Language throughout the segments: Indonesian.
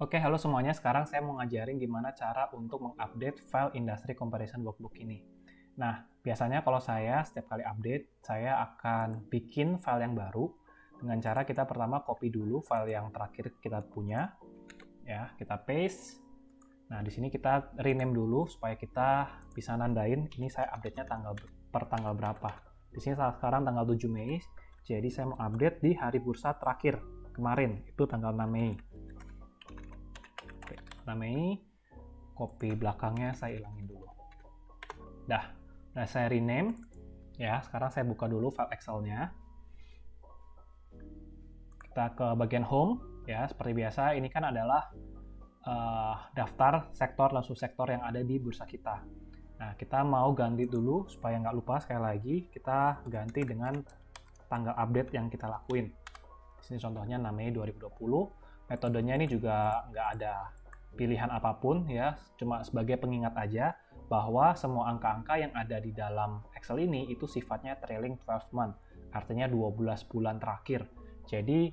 Oke, halo semuanya. Sekarang saya mau ngajarin gimana cara untuk mengupdate file Industry Comparison Workbook ini. Nah, biasanya kalau saya setiap kali update, saya akan bikin file yang baru dengan cara kita pertama copy dulu file yang terakhir kita punya, ya, kita paste. Nah, di sini kita rename dulu supaya kita bisa nandain ini saya update-nya per tanggal berapa. Di sini sekarang tanggal 7 Mei, jadi saya mau update di hari bursa terakhir kemarin, itu tanggal 6 Mei. Mei, copy belakangnya saya ilangin dulu. Nah saya rename, ya. Sekarang saya buka dulu file Excel-nya. Kita ke bagian Home, ya. Seperti biasa, ini kan adalah daftar sektor dan subsektor yang ada di bursa kita. Nah, kita mau ganti dulu supaya nggak lupa. Sekali lagi, kita ganti dengan tanggal update yang kita lakuin. Di sini contohnya 6 Mei 2020. Metodenya ini juga nggak ada pilihan apapun, ya, cuma sebagai pengingat aja bahwa semua angka-angka yang ada di dalam Excel ini itu sifatnya trailing 12 month, artinya 12 bulan terakhir. Jadi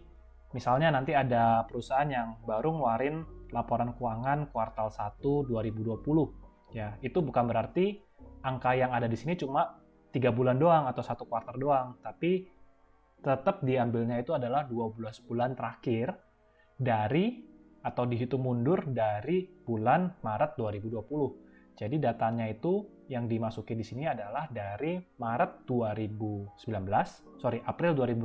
misalnya nanti ada perusahaan yang baru ngeluarin laporan keuangan kuartal 1 2020, ya, itu bukan berarti angka yang ada di sini cuma 3 bulan doang atau 1 kuartal doang, tapi tetap diambilnya itu adalah 12 bulan terakhir dari atau dihitung mundur dari bulan Maret 2020. Jadi datanya itu yang dimasuki di sini adalah dari April 2019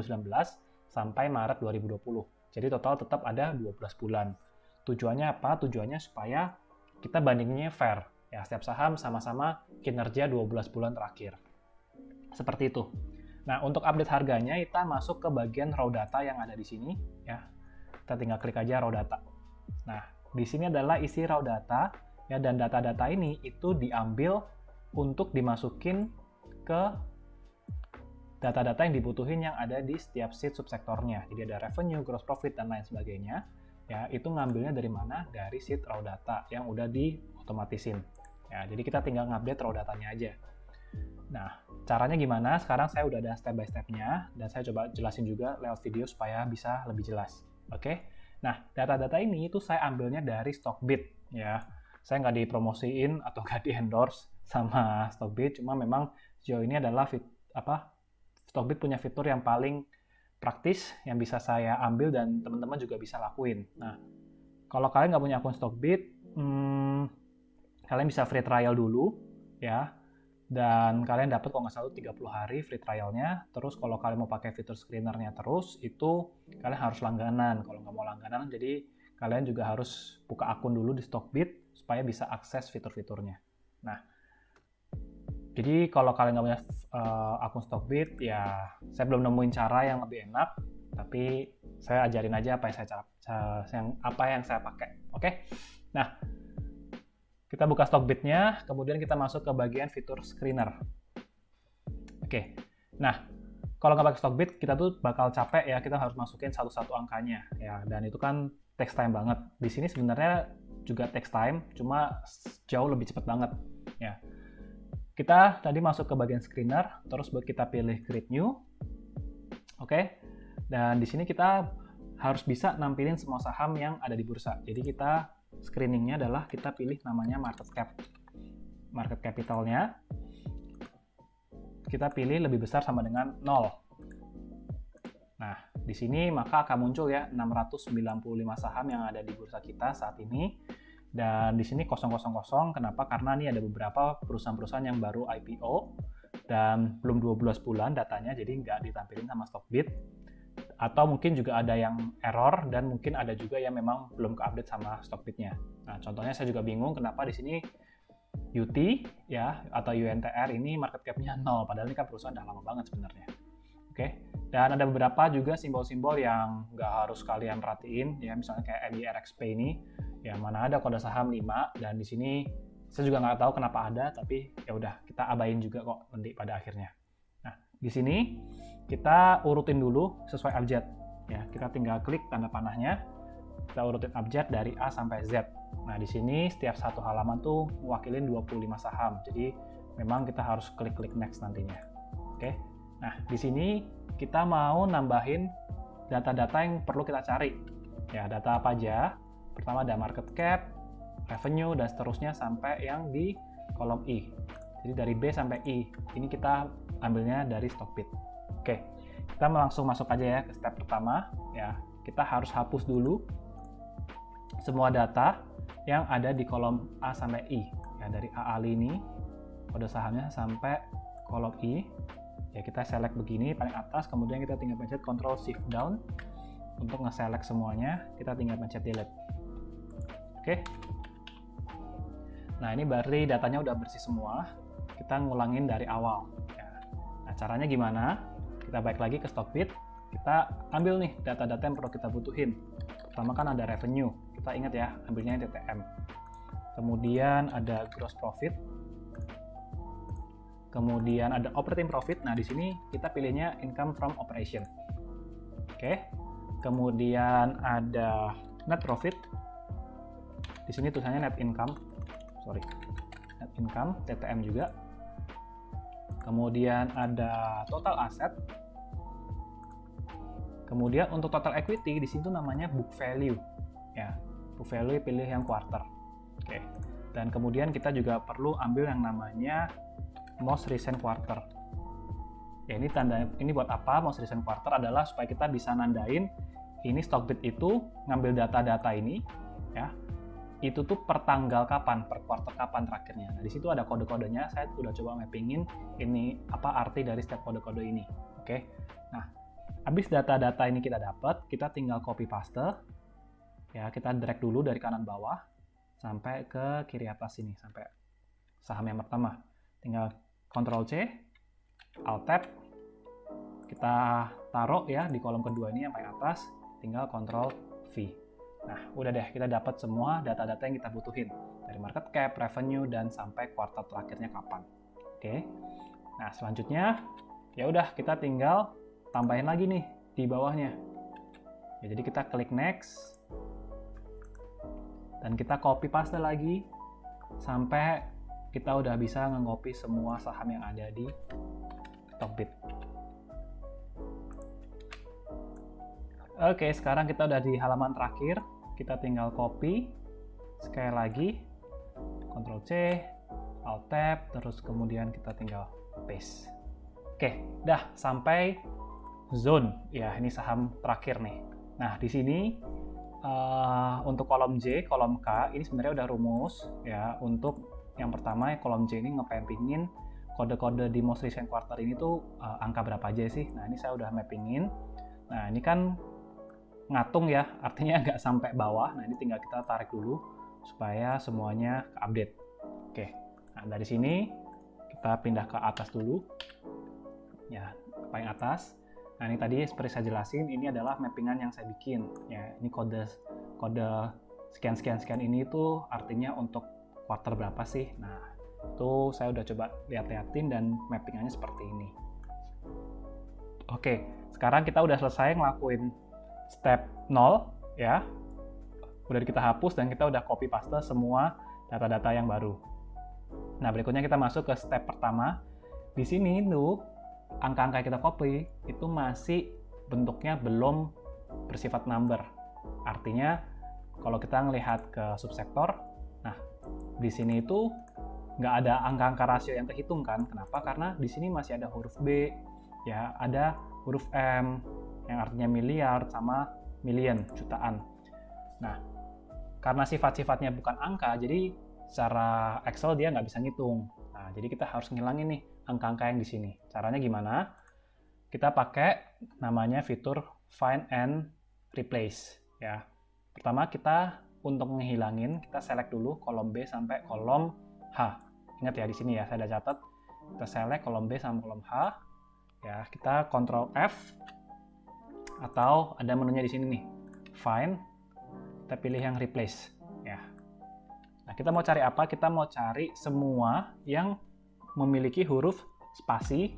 sampai Maret 2020. Jadi total tetap ada 12 bulan. Tujuannya apa? Tujuannya supaya kita bandinginnya fair. Ya, setiap saham sama-sama kinerja 12 bulan terakhir. Seperti itu. Nah, untuk update harganya kita masuk ke bagian raw data yang ada di sini, ya. Kita tinggal klik aja raw data. Nah, di sini adalah isi raw data, ya, dan data-data ini itu diambil untuk dimasukin ke data-data yang dibutuhin yang ada di setiap sheet subsektornya. Jadi ada revenue, gross profit, dan lain sebagainya. Ya, itu ngambilnya dari mana? Dari sheet raw data yang udah diotomatisin. Ya, jadi kita tinggal ngupdate raw datanya aja. Nah, caranya gimana? Sekarang saya udah ada step by step-nya, dan saya coba jelasin juga lewat video supaya bisa lebih jelas. Oke? Nah, data-data ini itu saya ambilnya dari Stockbit, ya. Saya nggak dipromosiin atau nggak di-endorse sama Stockbit, cuma memang sejauh ini adalah Stockbit punya fitur yang paling praktis yang bisa saya ambil dan teman-teman juga bisa lakuin. Nah, kalau kalian nggak punya akun Stockbit, kalian bisa free trial dulu, ya. Dan kalian dapat kalau nggak salah 30 hari free trialnya. Terus kalau kalian mau pakai fitur screenernya terus, itu kalian harus langganan. Kalau nggak mau langganan, jadi kalian juga harus buka akun dulu di Stockbit supaya bisa akses fitur-fiturnya. Nah, jadi kalau kalian nggak punya akun Stockbit, ya saya belum nemuin cara yang lebih enak, tapi saya ajarin aja apa yang saya pakai. Oke? Nah, kita buka Stockbit-nya, kemudian kita masuk ke bagian fitur screener. Oke, nah kalau nggak pakai Stockbit, kita tuh bakal capek ya, kita harus masukin satu-satu angkanya, ya, dan itu kan takes time banget. Di sini sebenarnya juga takes time, cuma jauh lebih cepat banget, ya. Kita tadi masuk ke bagian screener, terus kita pilih create new, oke, dan di sini kita harus bisa nampilin semua saham yang ada di bursa. Jadi kita screeningnya adalah kita pilih namanya market capitalnya kita pilih lebih besar sama dengan 0. Nah, di sini maka akan muncul ya 695 saham yang ada di bursa kita saat ini, dan di sini 000. Kenapa? Karena ini ada beberapa perusahaan-perusahaan yang baru IPO dan belum 12 bulan datanya, jadi nggak ditampilin sama Stockbit. Atau mungkin juga ada yang error, dan mungkin ada juga yang memang belum ke-update sama Stockbit-nya. Nah, contohnya saya juga bingung kenapa di sini UT, ya, atau UNTR ini market cap-nya 0, padahal ini kan perusahaan udah lama banget sebenarnya. Oke, dan ada beberapa juga simbol-simbol yang nggak harus kalian perhatiin, ya, misalnya kayak MYRXP ini, ya, mana ada kode saham 5, dan di sini saya juga nggak tahu kenapa ada, tapi ya udah, kita abain juga kok nanti pada akhirnya. Nah, di sini kita urutin dulu sesuai abjad, ya. Kita tinggal klik tanda panahnya, kita urutin abjad dari A sampai Z. Nah, di sini setiap satu halaman tuh mewakilin 25 saham, jadi memang kita harus klik-klik next nantinya. Oke, nah di sini kita mau nambahin data-data yang perlu kita cari, ya. Data apa aja? Pertama ada market cap, revenue, dan seterusnya sampai yang di kolom I. Jadi dari B sampai I, ini kita ambilnya dari Stockbit. Oke, kita langsung masuk aja ya ke step pertama. Ya, kita harus hapus dulu semua data yang ada di kolom A sampai I. Ya, dari AA ini, kode sahamnya sampai kolom I. Ya, kita select begini paling atas, kemudian kita tinggal pencet Ctrl Shift Down untuk nge-select semuanya. Kita tinggal pencet Delete. Oke. Nah, ini berarti datanya udah bersih semua. Kita ngulangin dari awal. Ya. Nah, caranya gimana? Kita balik lagi ke Stockbit. Kita ambil nih data-data yang perlu kita butuhin. Pertama kan ada revenue. Kita ingat ya, ambilnya yang TTM. Kemudian ada gross profit. Kemudian ada operating profit. Nah, di sini kita pilihnya income from operation. Oke. Kemudian ada net profit. Di sini tulisannya net income. Net income, TTM juga. Kemudian ada total asset. Kemudian untuk total equity di sini tuh namanya book value. Ya, book value pilih yang quarter. Oke. Dan kemudian kita juga perlu ambil yang namanya most recent quarter. Ya, ini buat apa? Most recent quarter adalah supaya kita bisa nandain ini Stockbit itu ngambil data-data ini ya. Itu tuh per tanggal kapan, per quarter kapan terakhirnya. Nah, di situ ada kode-kodenya. Saya udah coba mappingin ini apa arti dari setiap kode-kode ini. Oke. Nah, habis data-data ini kita dapat, kita tinggal copy paste. Ya, kita drag dulu dari kanan bawah sampai ke kiri atas sini, sampai saham yang pertama. Tinggal Ctrl C, Alt Tab, kita taruh ya di kolom kedua ini yang paling atas, tinggal Ctrl V. Nah, udah deh, kita dapat semua data-data yang kita butuhin dari market cap, revenue, dan sampai kuartal terakhirnya kapan. Oke. Nah, selanjutnya ya udah kita tinggal tambahin lagi nih di bawahnya. Ya, jadi kita klik next dan kita copy paste lagi sampai kita udah bisa nge-copy semua saham yang ada di Stockbit. Oke, sekarang kita udah di halaman terakhir. Kita tinggal copy. Sekali lagi, Ctrl C, Alt Tab, terus kemudian kita tinggal paste. Oke, dah sampai zone. Ya, ini saham terakhir nih. Nah, di sini untuk kolom J, kolom K, ini sebenarnya udah rumus ya. Untuk yang pertama, kolom J ini nge-mappingin kode-kode di most recent quarter ini tuh angka berapa aja sih. Nah, ini saya udah mappingin. Nah, ini kan ngatung ya, artinya nggak sampai bawah. Nah, ini tinggal kita tarik dulu supaya semuanya ke-update. Oke, nah dari sini kita pindah ke atas dulu. Ya, paling atas. Nah, ini tadi seperti saya jelasin, ini adalah mappingan yang saya bikin. Ya, ini kode sekian ini tuh artinya untuk quarter berapa sih. Nah, itu saya udah coba lihat-liatin dan mappingannya seperti ini. Oke, sekarang kita udah selesai ngelakuin step 0 ya. Udah kita hapus dan kita udah copy paste semua data-data yang baru. Nah, berikutnya kita masuk ke step pertama. Di sini tuh angka-angka yang kita copy itu masih bentuknya belum bersifat number. Artinya kalau kita ngelihat ke subsektor, nah di sini itu nggak ada angka-angka rasio yang terhitung kan? Kenapa? Karena di sini masih ada huruf B, ya ada huruf M yang artinya miliar sama million, jutaan. Nah, karena sifat-sifatnya bukan angka, jadi secara Excel dia nggak bisa ngitung. Nah, jadi kita harus ngilangin nih angka-angka yang di sini. Caranya gimana? Kita pakai namanya fitur Find and Replace. Ya, pertama kita untuk menghilangin, kita select dulu kolom B sampai kolom H. Ingat ya, di sini ya, saya udah catat. Kita select kolom B sampai kolom H. Ya, kita Ctrl F. Atau ada menunya di sini nih, Find. Kita pilih yang Replace. Ya. Nah, kita mau cari apa? Kita mau cari semua yang memiliki huruf spasi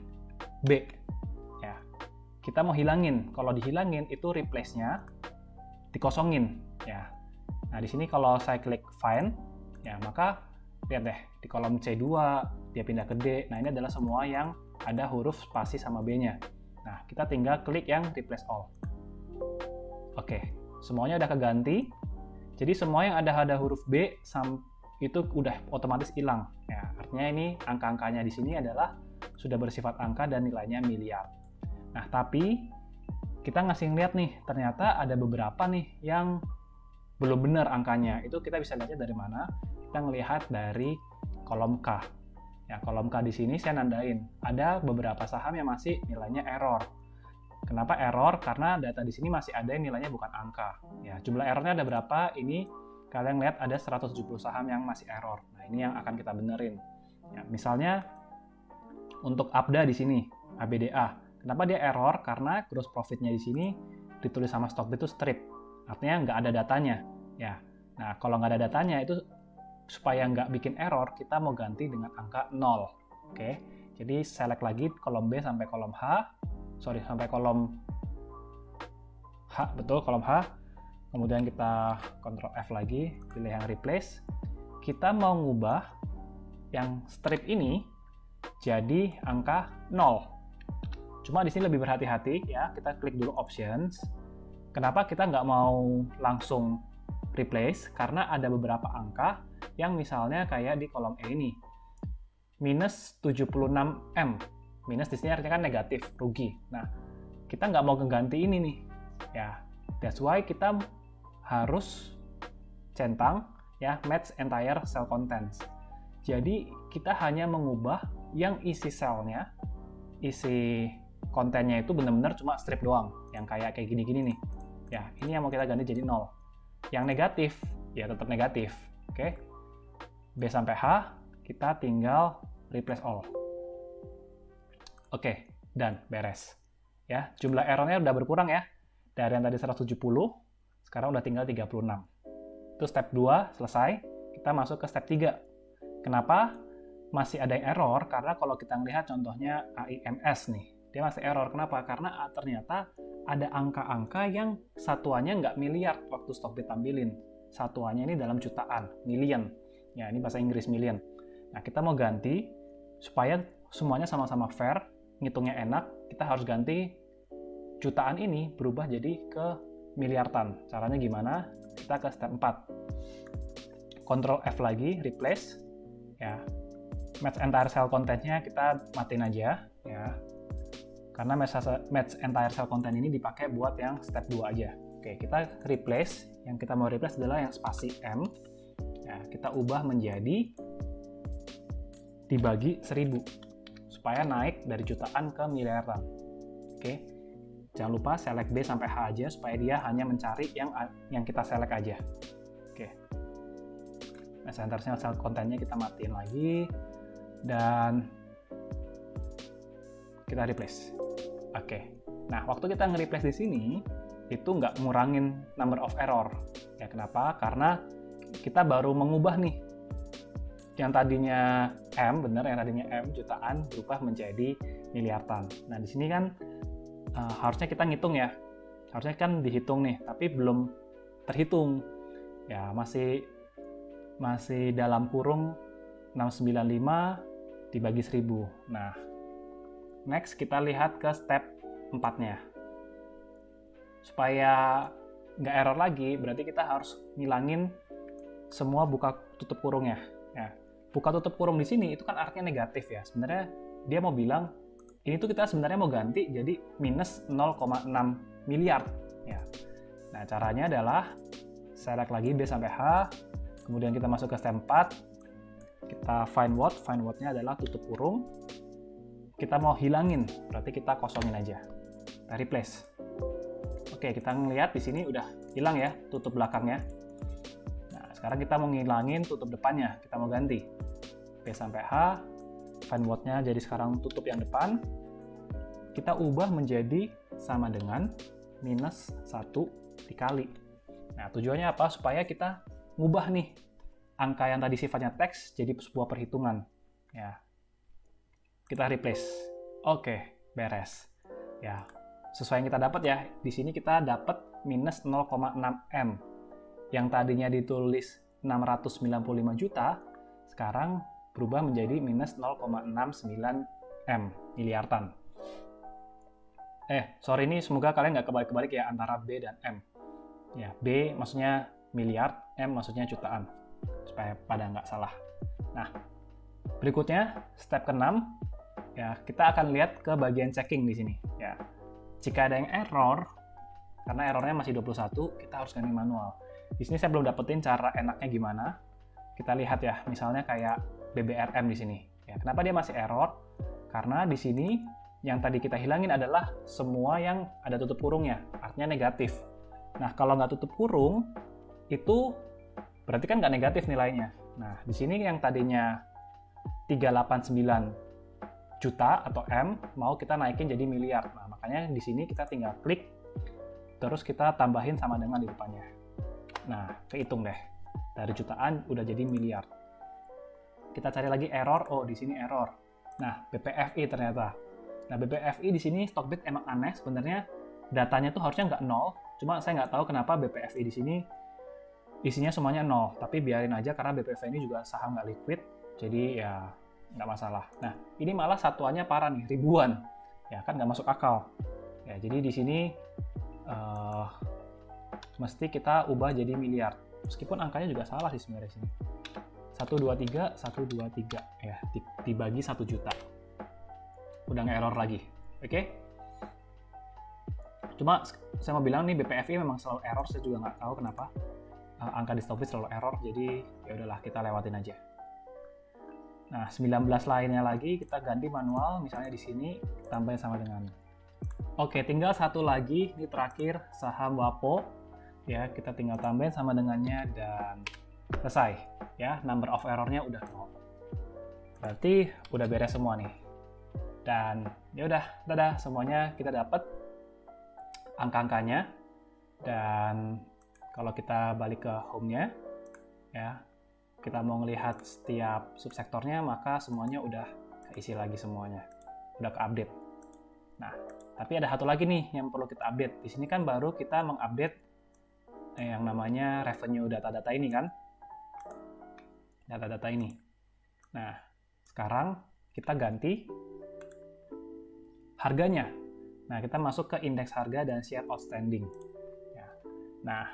B. Ya. Kita mau hilangin. Kalau dihilangin, itu replace-nya dikosongin. Ya. Nah, di sini kalau saya klik Find, ya maka lihat deh, di kolom C2, dia pindah ke D. Nah, ini adalah semua yang ada huruf spasi sama B-nya. Nah, kita tinggal klik yang Replace All. Oke, semuanya udah keganti. Jadi semua yang ada huruf B itu udah otomatis hilang. Ya, artinya ini angka-angkanya di sini adalah sudah bersifat angka dan nilainya miliar. Nah, tapi kita ngasih lihat nih, ternyata ada beberapa nih yang belum benar angkanya. Itu kita bisa lihatnya dari mana? Kita ngelihat dari kolom K. Ya, kolom K di sini saya nandain. Ada beberapa saham yang masih nilainya error. Kenapa error? Karena data di sini masih ada yang nilainya bukan angka. Ya, jumlah errornya ada berapa? Ini kalian lihat ada 170 saham yang masih error. Nah, ini yang akan kita benerin. Ya, misalnya untuk ABDA di sini, ABDA. Kenapa dia error? Karena gross profit-nya di sini ditulis sama Stockbit itu strip. Artinya nggak ada datanya. Ya. Nah, kalau nggak ada datanya itu supaya nggak bikin error, kita mau ganti dengan angka 0. Oke. Jadi select lagi kolom B sampai kolom H. Sampai kolom H, betul, kolom H. Kemudian kita Ctrl F lagi, pilih yang replace. Kita mau ngubah yang strip ini jadi angka 0. Cuma di sini lebih berhati-hati ya, kita klik dulu options. Kenapa kita nggak mau langsung replace? Karena ada beberapa angka yang misalnya kayak di kolom E ini, minus 76M. Minus di sini artinya kan negatif, rugi. Nah, kita nggak mau mengganti ini nih. Ya, that's why kita harus centang ya match entire cell contents. Jadi kita hanya mengubah yang isi selnya, isi kontennya itu benar-benar cuma strip doang, yang kayak gini-gini nih. Ya, ini yang mau kita ganti jadi 0. Yang negatif, ya tetap negatif. Oke. B sampai H, kita tinggal replace all. Oke, dan beres. Ya, jumlah errornya udah berkurang ya. Dari yang tadi 170, sekarang udah tinggal 36. Itu step 2 selesai, kita masuk ke step 3. Kenapa masih ada yang error? Karena kalau kita melihat contohnya AIMS nih, dia masih error. Kenapa? Karena ternyata ada angka-angka yang satuannya nggak miliar waktu Stockbit tampilin. Satuannya ini dalam jutaan, million. Ya, ini bahasa Inggris million. Nah, kita mau ganti supaya semuanya sama-sama fair, ngitungnya enak, kita harus ganti jutaan ini berubah jadi ke miliaran. Caranya gimana? Kita ke step 4. Ctrl F lagi, replace. Ya, match entire cell content-nya kita matiin aja. Ya, karena match entire cell content ini dipakai buat yang step 2 aja. Oke, kita replace. Yang kita mau replace adalah yang spasi M. Ya, kita ubah menjadi dibagi 1000 supaya naik dari jutaan ke miliaran. Oke, jangan lupa select B sampai H aja supaya dia hanya mencari yang kita select aja. Oke, match entire cell content-nya kita matiin lagi dan kita replace. Oke, nah waktu kita nge-replace di sini itu nggak ngurangin number of error. Ya kenapa? Karena kita baru mengubah nih yang tadinya M, bener yang tadinya M jutaan berubah menjadi miliaran. Nah di sini kan harusnya kita ngitung ya, harusnya kan dihitung nih, tapi belum terhitung. Ya masih dalam kurung 695 dibagi 1000. Nah next kita lihat ke step 4-nya. Supaya nggak error lagi, berarti kita harus ngilangin semua buka tutup kurungnya. Ya, buka tutup kurung di sini itu kan artinya negatif ya. Sebenarnya dia mau bilang ini tuh kita sebenarnya mau ganti jadi minus 0,6 miliar. Ya. Nah caranya adalah select lagi B sampai H, kemudian kita masuk ke step 4, kita find word-nya adalah tutup kurung. Kita mau hilangin, berarti kita kosongin aja. Kita replace. Oke, kita ngelihat di sini udah hilang ya tutup belakangnya. Nah, sekarang kita mau ngilangin tutup depannya, kita mau ganti. B sampai H, find word-nya jadi sekarang tutup yang depan. Kita ubah menjadi sama dengan minus 1 dikali. Nah, tujuannya apa? Supaya kita ngubah nih angka yang tadi sifatnya teks jadi sebuah perhitungan. Ya, kita replace. Oke, beres. Ya, sesuai yang kita dapat ya. Di sini kita dapat minus 0,6 M. Yang tadinya ditulis 695 juta, sekarang berubah menjadi minus 0,69 M, miliaran. Sorry ini semoga kalian nggak kebalik-kebalik ya antara B dan M. Ya, B maksudnya miliar, M maksudnya jutaan, supaya pada nggak salah. Nah, berikutnya step ke-6, ya kita akan lihat ke bagian checking di sini. Ya, jika ada yang error, karena errornya masih 21, kita harus ganti manual. Di sini saya belum dapetin cara enaknya gimana. Kita lihat ya, misalnya kayak BBRM di sini. Ya, kenapa dia masih error? Karena di sini yang tadi kita hilangin adalah semua yang ada tutup kurungnya, artinya negatif. Nah, kalau nggak tutup kurung, itu berarti kan nggak negatif nilainya. Nah, di sini yang tadinya 389 juta atau M, mau kita naikin jadi miliar. Nah, makanya di sini kita tinggal klik, terus kita tambahin sama dengan di depannya. Nah, kehitung deh. Dari jutaan udah jadi miliar. Kita cari lagi error, oh di sini error. Nah, BPFI ternyata. Nah, BPFI di sini Stockbit emang aneh, sebenarnya datanya tuh harusnya nggak 0, cuma saya nggak tahu kenapa BPFI di sini isinya semuanya 0, tapi biarin aja karena BPFI ini juga saham nggak liquid, jadi ya nggak masalah. Nah, ini malah satuannya parah nih, ribuan. Ya kan nggak masuk akal. Ya, jadi di sini mesti kita ubah jadi miliar. Meskipun angkanya juga salah sih sebenarnya sini. 123, 123. Ya, dibagi 1 juta. Udah nggak error lagi. Oke? Cuma saya mau bilang nih, BPFI memang selalu error, saya juga nggak tahu kenapa. Angka di Stockbit selalu error, jadi ya udahlah kita lewatin aja. Nah, 19 lainnya lagi kita ganti manual, misalnya di sini tambahin sama dengan. Oke, tinggal satu lagi, ini terakhir saham WAPO. Ya, kita tinggal tambahin sama dengannya dan selesai. Ya, number of error-nya udah 0. Berarti udah beres semua nih. Dan ya udah, dadah, semuanya kita dapat angka-angkanya. Dan kalau kita balik ke home-nya, ya, kita mau ngelihat setiap subsektornya, maka semuanya udah isi lagi semuanya. Udah ke-update. Nah, tapi ada satu lagi nih yang perlu kita update. Di sini kan baru kita mengupdate yang namanya revenue data-data ini kan. Data-data ini. Nah, sekarang kita ganti harganya. Nah, kita masuk ke indeks harga dan share outstanding. Ya. Nah,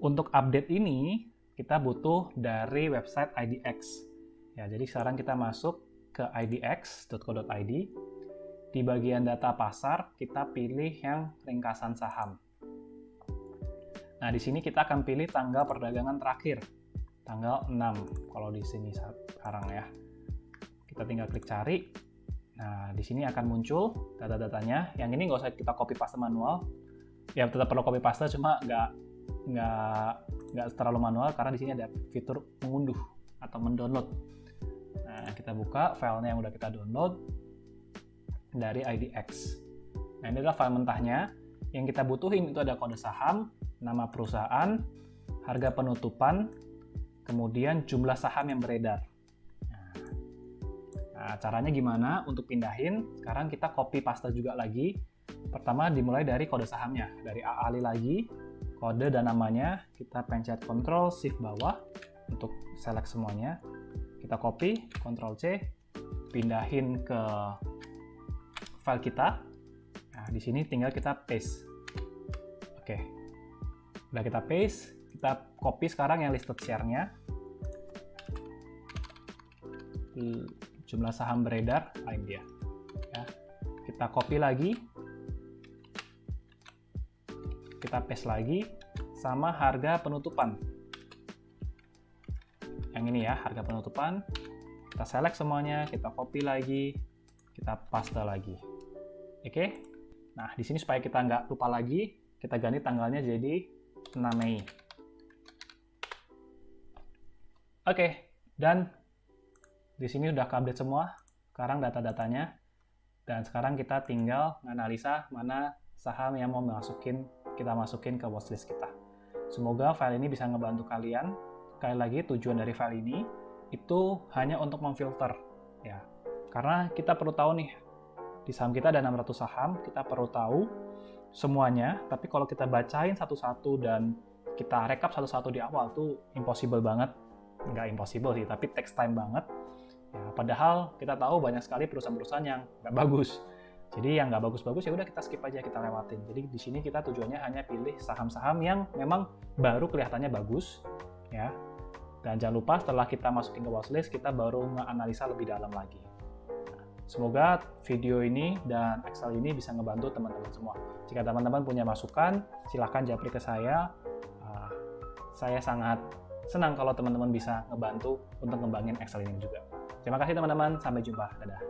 untuk update ini kita butuh dari website IDX. Ya, jadi sekarang kita masuk ke idx.co.id. Di bagian data pasar, kita pilih yang ringkasan saham. Nah, di sini kita akan pilih tanggal perdagangan terakhir, tanggal 6, kalau di sini sekarang ya. Kita tinggal klik cari. Nah, di sini akan muncul data-datanya. Yang ini nggak usah kita copy paste manual. Ya, tetap perlu copy paste, cuma nggak terlalu manual, karena di sini ada fitur mengunduh atau mendownload. Nah, kita buka filenya yang udah kita download dari IDX. Nah, ini adalah file mentahnya. Yang kita butuhin itu ada kode saham, nama perusahaan, harga penutupan, kemudian jumlah saham yang beredar. Nah, caranya gimana untuk pindahin? Sekarang kita copy paste juga lagi. Pertama dimulai dari kode sahamnya, dari A Ali lagi, kode dan namanya, kita pencet Ctrl Shift bawah untuk select semuanya. Kita copy, Ctrl C, pindahin ke file kita. Nah, di sini tinggal kita paste. Oke. Udah kita paste, kita copy sekarang yang listed share-nya. Jumlah saham beredar, ini dia. Ya. Kita copy lagi. Kita paste lagi sama harga penutupan. Yang ini ya, harga penutupan. Kita select semuanya, kita copy lagi, kita paste lagi. Oke? Nah, di sini supaya kita nggak lupa lagi, kita ganti tanggalnya jadi 6 Mei. Oke, dan di sini udah update semua, sekarang data-datanya. Dan sekarang kita tinggal menganalisa mana saham yang mau kita masukin ke watchlist kita. Semoga file ini bisa ngebantu kalian. Sekali lagi, tujuan dari file ini itu hanya untuk memfilter. Ya, karena kita perlu tahu nih, di saham kita ada 600 saham, kita perlu tahu semuanya, tapi kalau kita bacain satu-satu dan kita rekap satu-satu di awal tuh impossible banget. Nggak impossible sih, tapi takes time banget. Ya, padahal kita tahu banyak sekali perusahaan-perusahaan yang nggak bagus. Jadi yang nggak bagus-bagus ya udah kita skip aja, kita lewatin. Jadi di sini kita tujuannya hanya pilih saham-saham yang memang baru kelihatannya bagus, ya. Dan jangan lupa setelah kita masukin ke watchlist, kita baru nge-analisa lebih dalam lagi. Nah, semoga video ini dan Excel ini bisa ngebantu teman-teman semua. Jika teman-teman punya masukan, silahkan japri ke saya. Saya sangat senang kalau teman-teman bisa ngebantu untuk ngembangin Excel ini juga. Terima kasih teman-teman, sampai jumpa. Dadah.